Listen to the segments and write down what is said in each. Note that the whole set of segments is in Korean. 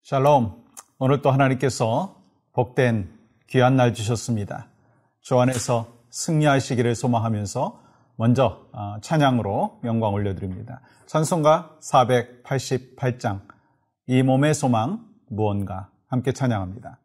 샬롬. 오늘 또 하나님께서 복된 귀한 날 주셨습니다. 주 안에서 승리하시기를 소망하면서 먼저 찬양으로 영광 올려드립니다. 찬송가 488장 이 몸의 소망 무언가 함께 찬양합니다.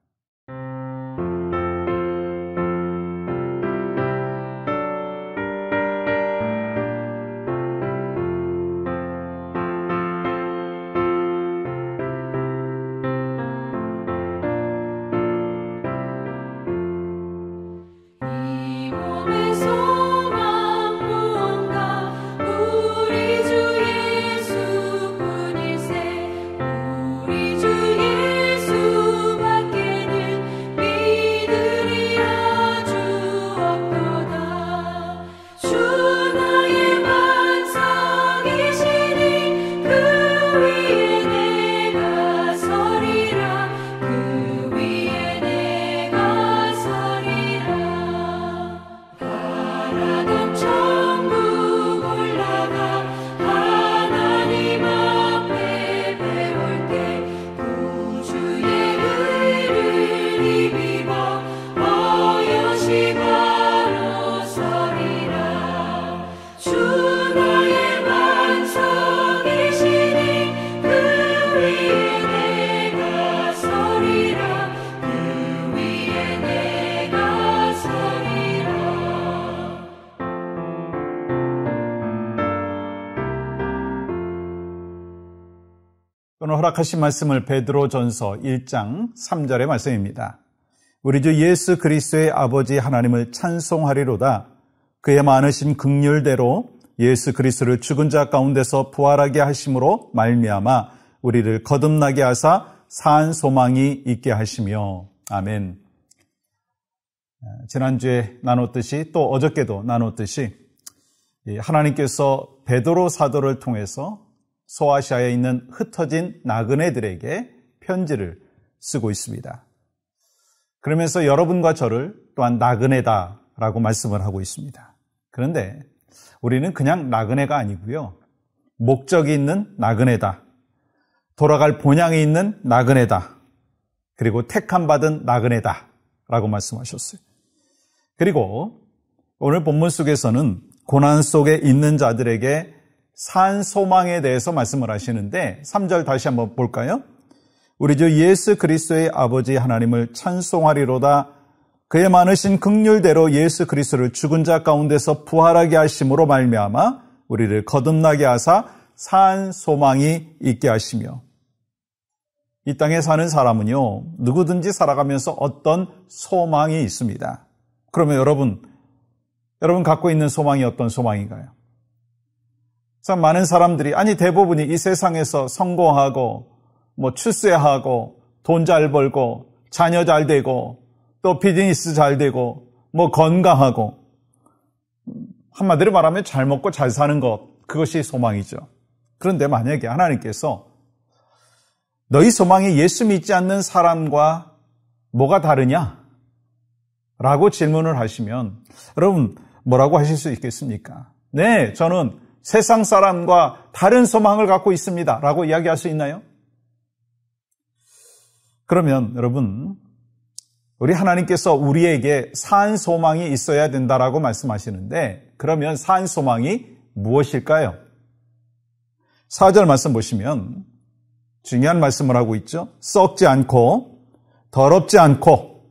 오늘 허락하신 말씀을 베드로전서 1장 3절의 말씀입니다. 우리 주 예수 그리스도의 아버지 하나님을 찬송하리로다. 그의 많으신 긍휼대로 예수 그리스도를 죽은 자 가운데서 부활하게 하심으로 말미암아 우리를 거듭나게 하사 산 소망이 있게 하시며. 아멘. 지난주에 나눴듯이 또 어저께도 나눴듯이 하나님께서 베드로 사도를 통해서 소아시아에 있는 흩어진 나그네들에게 편지를 쓰고 있습니다. 그러면서 여러분과 저를 또한 나그네다라고 말씀을 하고 있습니다. 그런데 우리는 그냥 나그네가 아니고요. 목적이 있는 나그네다. 돌아갈 본향이 있는 나그네다. 그리고 택함받은 나그네다라고 말씀하셨어요. 그리고 오늘 본문 속에서는 고난 속에 있는 자들에게 산 소망에 대해서 말씀을 하시는데 3절 다시 한번 볼까요? 우리 주 예수 그리스도의 아버지 하나님을 찬송하리로다. 그의 많으신 긍휼대로 예수 그리스도를 죽은 자 가운데서 부활하게 하심으로 말미암아 우리를 거듭나게 하사 산 소망이 있게 하시며. 이 땅에 사는 사람은요, 누구든지 살아가면서 어떤 소망이 있습니다. 그러면 여러분 갖고 있는 소망이 어떤 소망인가요? 참 많은 사람들이, 대부분이 이 세상에서 성공하고, 출세하고, 돈 잘 벌고, 자녀 잘 되고, 또 비즈니스 잘 되고, 건강하고, 한마디로 말하면 잘 먹고 잘 사는 것, 그것이 소망이죠. 그런데 만약에 하나님께서 너희 소망이 예수 믿지 않는 사람과 뭐가 다르냐? 라고 질문을 하시면, 여러분, 뭐라고 하실 수 있겠습니까? 네, 저는 세상 사람과 다른 소망을 갖고 있습니다. 라고 이야기할 수 있나요? 그러면 여러분, 우리 하나님께서 우리에게 산 소망이 있어야 된다라고 말씀하시는데, 그러면 산 소망이 무엇일까요? 4절 말씀 보시면 중요한 말씀을 하고 있죠. 썩지 않고 더럽지 않고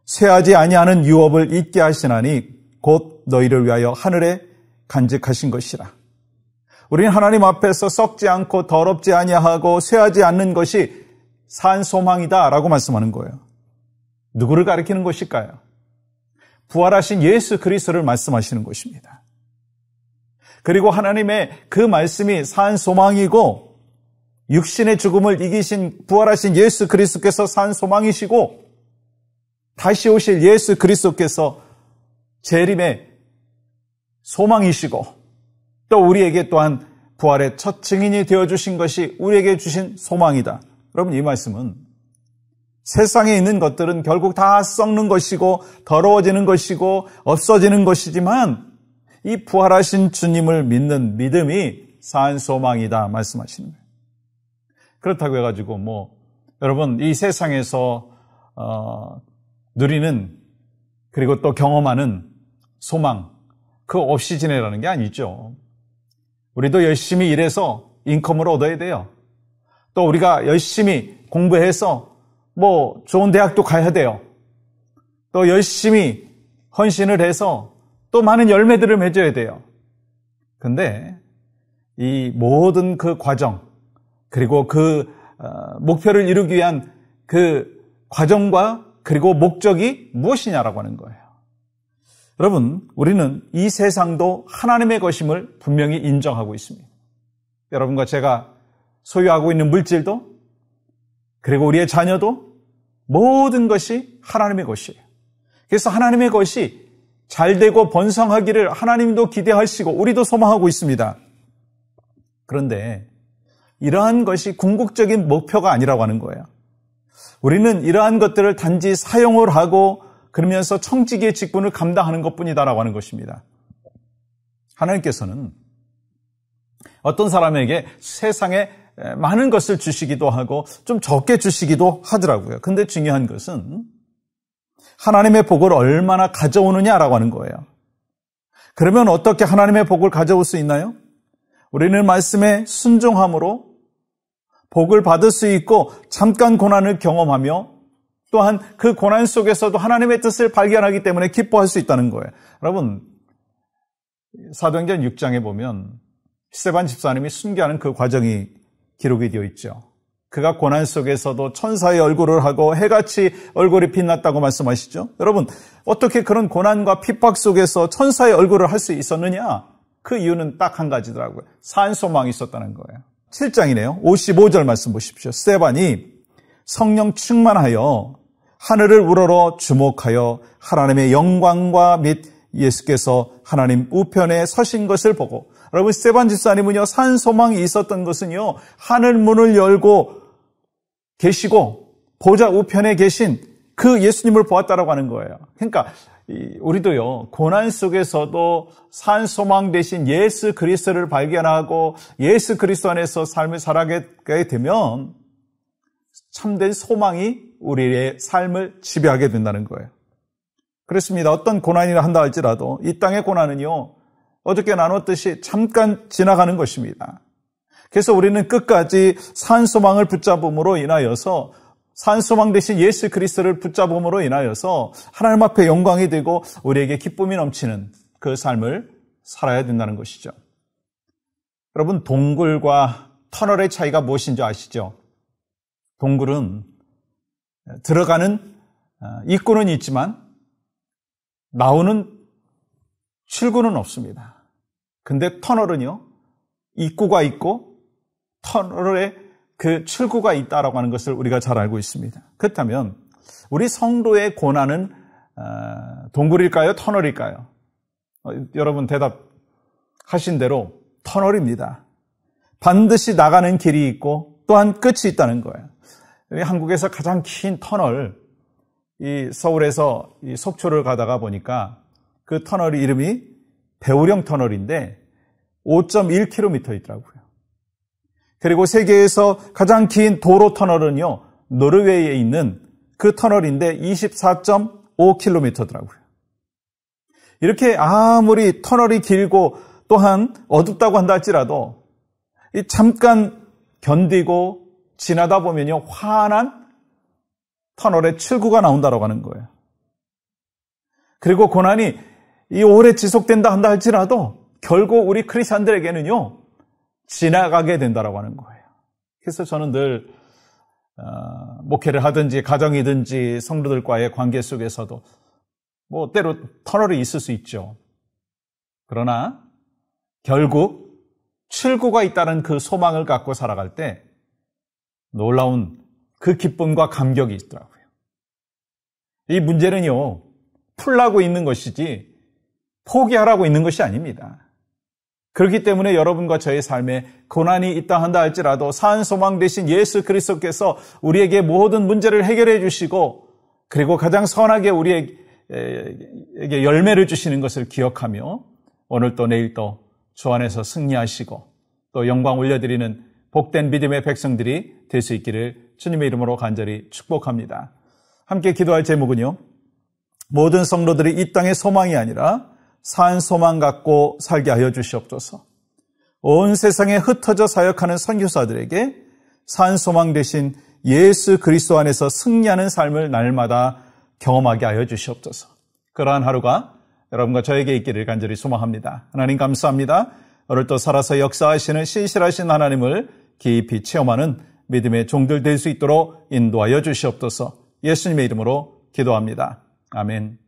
쇠하지 아니하는 유업을 잊게 하시나니 곧 너희를 위하여 하늘에 간직하신 것이라. 우리는 하나님 앞에서 썩지 않고 더럽지 아니하고 쇠하지 않는 것이 산 소망이다라고 말씀하는 거예요. 누구를 가리키는 것일까요? 부활하신 예수 그리스도를 말씀하시는 것입니다. 그리고 하나님의 그 말씀이 산 소망이고 육신의 죽음을 이기신 부활하신 예수 그리스도께서 산 소망이시고 다시 오실 예수 그리스도께서 재림의 소망이시고 또 우리에게 또한 부활의 첫 증인이 되어주신 것이 우리에게 주신 소망이다. 여러분, 이 말씀은 세상에 있는 것들은 결국 다 썩는 것이고 더러워지는 것이고 없어지는 것이지만 이 부활하신 주님을 믿는 믿음이 산 소망이다 말씀하시는 거예요. 그렇다고 해가지고 여러분, 이 세상에서 누리는 그리고 또 경험하는 소망, 그거 없이 지내라는 게 아니죠. 우리도 열심히 일해서 인컴을 얻어야 돼요. 또 우리가 열심히 공부해서 좋은 대학도 가야 돼요. 또 열심히 헌신을 해서 또 많은 열매들을 맺어야 돼요. 근데 이 모든 그 과정, 그리고 그 목표를 이루기 위한 그 과정과 그리고 목적이 무엇이냐라고 하는 거예요. 여러분, 우리는 이 세상도 하나님의 것임을 분명히 인정하고 있습니다. 여러분과 제가 소유하고 있는 물질도, 그리고 우리의 자녀도 모든 것이 하나님의 것이에요. 그래서 하나님의 것이 잘 되고 번성하기를 하나님도 기대하시고 우리도 소망하고 있습니다. 그런데 이러한 것이 궁극적인 목표가 아니라고 하는 거예요. 우리는 이러한 것들을 단지 사용을 하고 그러면서 청지기의 직분을 감당하는 것뿐이다라고 하는 것입니다. 하나님께서는 어떤 사람에게 세상에 많은 것을 주시기도 하고 좀 적게 주시기도 하더라고요. 근데 중요한 것은 하나님의 복을 얼마나 가져오느냐라고 하는 거예요. 그러면 어떻게 하나님의 복을 가져올 수 있나요? 우리는 말씀에 순종함으로 복을 받을 수 있고 잠깐 고난을 경험하며 또한 그 고난 속에서도 하나님의 뜻을 발견하기 때문에 기뻐할 수 있다는 거예요. 여러분, 사도행전 6장에 보면 스데반 집사님이 순교하는 그 과정이 기록이 되어 있죠. 그가 고난 속에서도 천사의 얼굴을 하고 해같이 얼굴이 빛났다고 말씀하시죠. 여러분, 어떻게 그런 고난과 핍박 속에서 천사의 얼굴을 할 수 있었느냐? 그 이유는 딱 한 가지더라고요. 산소망이 있었다는 거예요. 7장이네요. 55절 말씀 보십시오. 스데반이 성령 충만하여 하늘을 우러러 주목하여 하나님의 영광과 및 예수께서 하나님 우편에 서신 것을 보고, 여러분, 스데반 집사님은요, 산소망이 있었던 것은요, 하늘 문을 열고 계시고 보좌 우편에 계신 그 예수님을 보았다라고 하는 거예요. 그러니까 우리도요, 고난 속에서도 산소망 대신 예수 그리스도를 발견하고 예수 그리스도 안에서 삶을 살아가게 되면 참된 소망이 우리의 삶을 지배하게 된다는 거예요. 그렇습니다. 어떤 고난이라 한다 할지라도 이 땅의 고난은요, 어저께 나눴듯이 잠깐 지나가는 것입니다. 그래서 우리는 끝까지 산소망을 붙잡음으로 인하여서, 산소망 대신 예수 그리스도를 붙잡음으로 인하여서 하나님 앞에 영광이 되고 우리에게 기쁨이 넘치는 그 삶을 살아야 된다는 것이죠. 여러분, 동굴과 터널의 차이가 무엇인지 아시죠? 동굴은 들어가는 입구는 있지만 나오는 출구는 없습니다. 근데 터널은요, 입구가 있고 터널에 그 출구가 있다라고 하는 것을 우리가 잘 알고 있습니다. 그렇다면 우리 성도의 고난은 동굴일까요? 터널일까요? 여러분 대답하신 대로 터널입니다. 반드시 나가는 길이 있고 또한 끝이 있다는 거예요. 한국에서 가장 긴 터널, 이 서울에서 이 속초를 가다가 보니까 그 터널 이름이 배우령 터널인데 5.1km 있더라고요. 그리고 세계에서 가장 긴 도로 터널은요, 노르웨이에 있는 그 터널인데 24.5km더라고요. 이렇게 아무리 터널이 길고 또한 어둡다고 한다 할지라도 이 잠깐 견디고 지나다 보면요, 환한 터널의 출구가 나온다고 하는 거예요. 그리고 고난이 이 오래 지속된다 한다 할지라도 결국 우리 크리스찬들에게는요, 지나가게 된다라고 하는 거예요. 그래서 저는 늘 목회를 하든지 가정이든지 성도들과의 관계 속에서도 때로 터널이 있을 수 있죠. 그러나 결국 출구가 있다는 그 소망을 갖고 살아갈 때 놀라운 그 기쁨과 감격이 있더라고요. 이 문제는요, 풀라고 있는 것이지 포기하라고 있는 것이 아닙니다. 그렇기 때문에 여러분과 저의 삶에 고난이 있다 한다 할지라도 산소망 대신 예수 그리스도께서 우리에게 모든 문제를 해결해 주시고 그리고 가장 선하게 우리에게 열매를 주시는 것을 기억하며 오늘 또 내일 또 주 안에서 승리하시고 또 영광 올려드리는 복된 믿음의 백성들이 될 수 있기를 주님의 이름으로 간절히 축복합니다. 함께 기도할 제목은요, 모든 성도들이 이 땅의 소망이 아니라 산 소망 갖고 살게 하여 주시옵소서. 온 세상에 흩어져 사역하는 선교사들에게 산 소망 대신 예수 그리스도 안에서 승리하는 삶을 날마다 경험하게 하여 주시옵소서. 그러한 하루가 여러분과 저에게 있기를 간절히 소망합니다. 하나님 감사합니다. 오늘 또 살아서 역사하시는 신실하신 하나님을 깊이 체험하는 믿음의 종들 될 수 있도록 인도하여 주시옵소서. 예수님의 이름으로 기도합니다. 아멘.